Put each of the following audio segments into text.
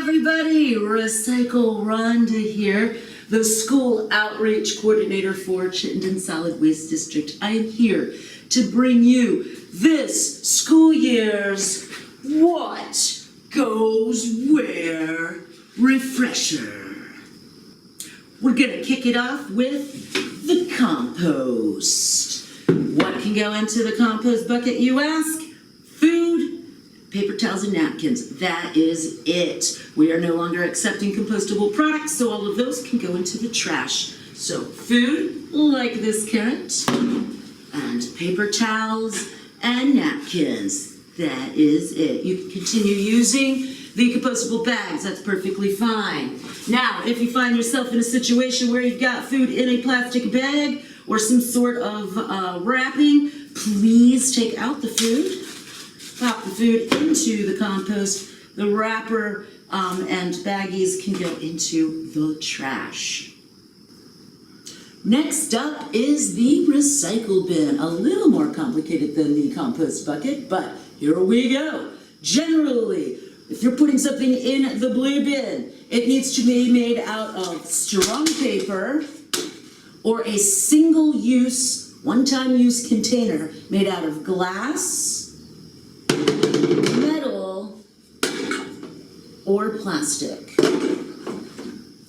everybody, Recycle Rhonda here, the school outreach coordinator for Chittenden Solid Waste District. I am here to bring you this school year's What Goes Where refresher. We're gonna kick it off with the compost. What can go into the compost bucket, you ask? Food, paper towels, and napkins. That is it. We are no longer accepting compostable products, so all of those can go into the trash. So food, like this carrot, and paper towels and napkins. That is it. You can continue using the compostable bags. That's perfectly fine. Now, if you find yourself in a situation where you've got food in a plastic bag or some sort of wrapping, please take out the food. Pop the food into the compost. The wrapper and baggies can go into the trash. Next up is the recycle bin. A little more complicated than the compost bucket, but here we go. Generally, if you're putting something in the blue bin, it needs to be made out of strong paper or a single-use, one-time use container made out of glass, metal, or plastic.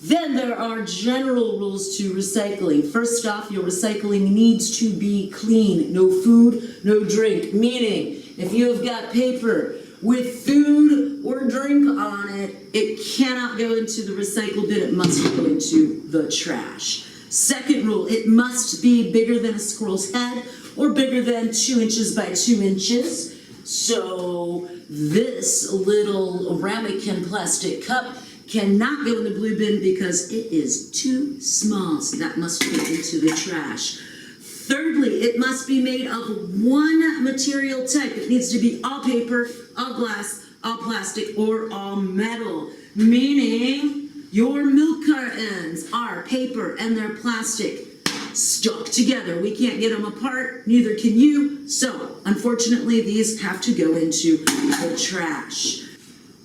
Then there are general rules to recycling. First off, your recycling needs to be clean. No food, no drink. Meaning, if you have got paper with food or drink on it, it cannot go into the recycle bin. It must go into the trash. Second rule, it must be bigger than a squirrel's head or bigger than 2 inches by 2 inches. So this little ramekin plastic cup cannot go in the blue bin because it is too small. So that must go into the trash. Thirdly, it must be made of one material type. It needs to be all paper, all glass, all plastic, or all metal. Meaning your milk cartons are paper and they're plastic stuck together. We can't get them apart, neither can you. So, unfortunately, these have to go into the trash.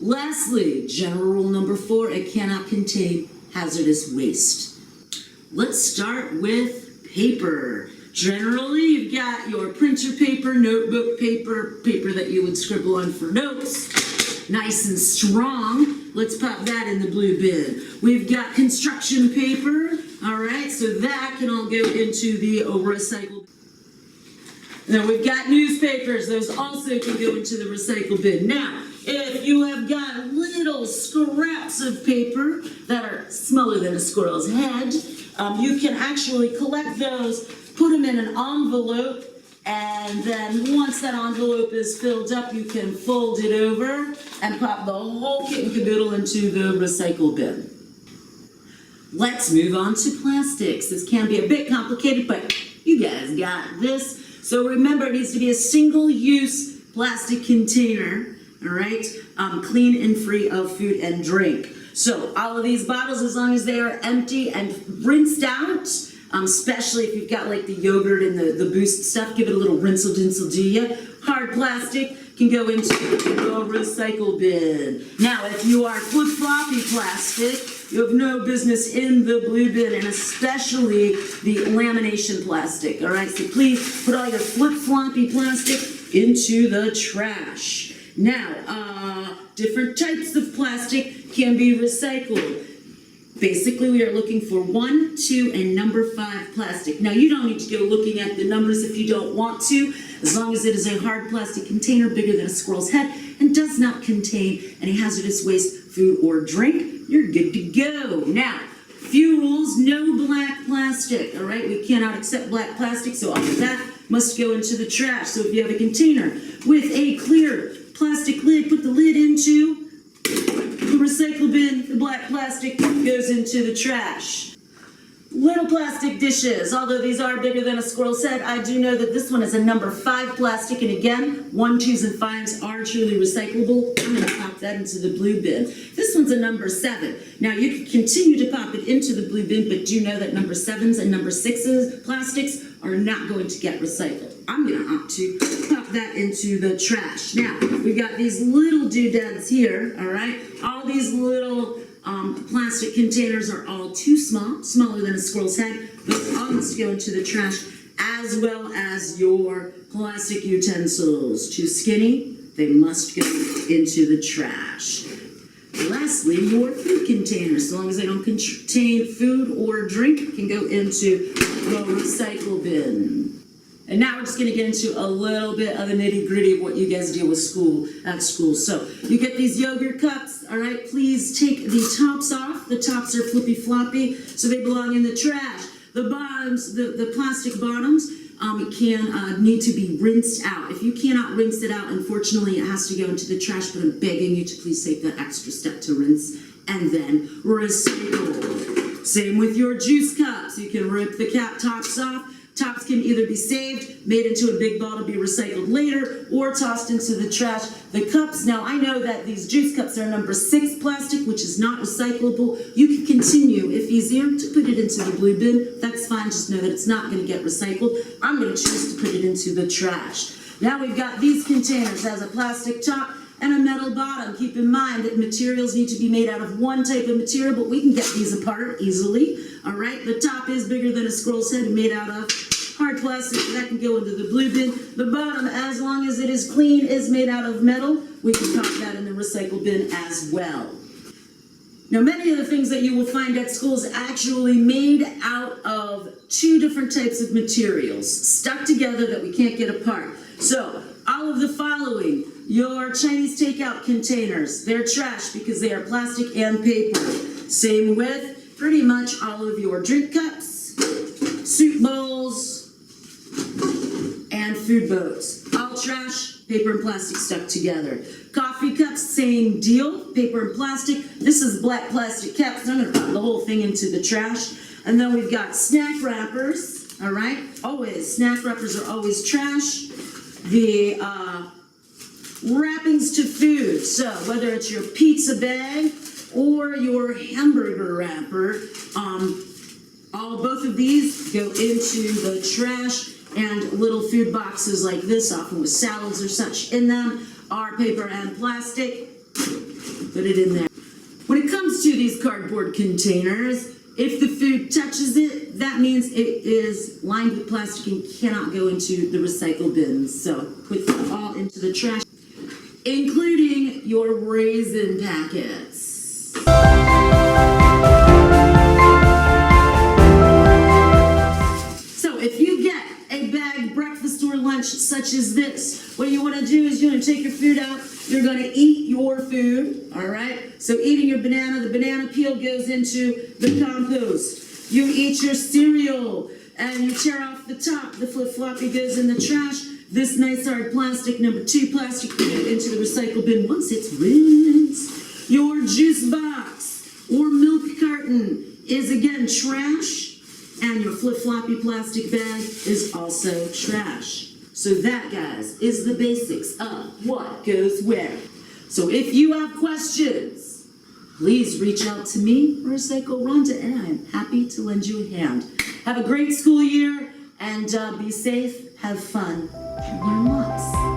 Lastly, general rule number 4, it cannot contain hazardous waste. Let's start with paper. Generally, you've got your printer paper, notebook paper, paper that you would scribble on for notes. Nice and strong. Let's pop that in the blue bin. We've got construction paper. All right, so that can all go into the recycle. Then we've got newspapers. Those also can go into the recycle bin. Now, if you have got little scraps of paper that are smaller than a squirrel's head, you can actually collect those, put them in an envelope, and then once that envelope is filled up, you can fold it over and pop the whole kit and caboodle into the recycle bin. Let's move on to plastics. This can be a bit complicated, but you guys got this. So remember, it needs to be a single-use plastic container, all right? Clean and free of food and drink. So all of these bottles, as long as they are empty and rinsed out, especially if you've got like the yogurt and the Boost stuff, give it a little rinse-a-dinsel, do ya? Hard plastic can go into the recycle bin. Now, if you are flip-floppy plastic, you have no business in the blue bin, and especially the lamination plastic, all right? So please put all your flip-floppy plastic into the trash. Now, different types of plastic can be recycled. Basically, we are looking for 1, 2, and number 5 plastic. Now, you don't need to go looking at the numbers if you don't want to, as long as it is a hard plastic container bigger than a squirrel's head and does not contain any hazardous waste, food, or drink, you're good to go. Now, few rules, no black plastic, all right? We cannot accept black plastic, so all of that must go into the trash. So if you have a container with a clear plastic lid, put the lid into the recycle bin. The black plastic goes into the trash. Little plastic dishes, although these are bigger than a squirrel's head, I do know that this one is a number 5 plastic, and again, 1, 2s, and 5s are truly recyclable. I'm going to pop that into the blue bin. This one's a number 7. Now, you can continue to pop it into the blue bin, but do know that number 7s and number 6s plastics are not going to get recycled. I'm going to opt to pop that into the trash. Now, we've got these little doodads here, all right? All these these little plastic containers are all too small, smaller than a squirrel's head. Those all must go into the trash, as well as your plastic utensils. Too skinny, they must go into the trash. Lastly, your food containers, so long as they don't contain food or drink, can go into the recycle bin. And now we're just going to get into a little bit of the nitty-gritty of what you guys deal with at school. So you get these yogurt cups, all right? Please take the tops off. The tops are flippy floppy, so they belong in the trash. The bottoms, the plastic bottoms, can need to be rinsed out. If you cannot rinse it out, unfortunately, it has to go into the trash, but I'm begging you to please take that extra step to rinse and then recycle. Same with your juice cups. You can rip the cap tops off. Tops can either be saved, made into a big ball to be recycled later, or tossed into the trash. The cups, now I know that these juice cups are number 6 plastic, which is not recyclable. You can continue, if easier, to put it into the blue bin. That's fine, just know that it's not going to get recycled. I'm going to choose to put it into the trash. Now we've got these containers. It has a plastic top and a metal bottom. Keep in mind that materials need to be made out of one type of material, but we can get these apart easily. All right, the top is bigger than a squirrel's head, made out of hard plastic. That can go into the blue bin. The bottom, as long as it is clean, is made out of metal. We can toss that in the recycle bin as well. Now, many of the things that you will find at school is actually made out of 2 different types of materials stuck together that we can't get apart. So, all of the following: your Chinese takeout containers, they're trash because they are plastic and paper. Same with pretty much all of your drink cups, soup bowls, and food boats. All trash, paper and plastic stuck together. Coffee cups, same deal, paper and plastic. This is black plastic caps, so I'm gonna put the whole thing into the trash. And then we've got snack wrappers, all right? Always, snack wrappers are always trash. The wrappings to food, so whether it's your pizza bag or your hamburger wrapper, both of these go into the trash. And little food boxes like this, often with salads or such in them, are paper and plastic. Put it in there. When it comes to these cardboard containers, if the food touches it, that means it is lined with plastic and cannot go into the recycle bins. So put them all into the trash, including your raisin packets. Such as this, what you want to do is you're going to take your food out, you're going to eat your food, all right? So eating your banana, the banana peel goes into the compost. You eat your cereal and you tear off the top, the flip-floppy goes in the trash. This nice hard plastic, number 2 plastic, goes into the recycle bin once it's rinsed. Your juice box or milk carton is again trash, and your flip-floppy plastic bag is also trash. So that, guys, is the basics of what goes where. So if you have questions, please reach out to me, Recycle Rhonda, and I am happy to lend you a hand. Have a great school year, and be safe, have fun, and learn lots.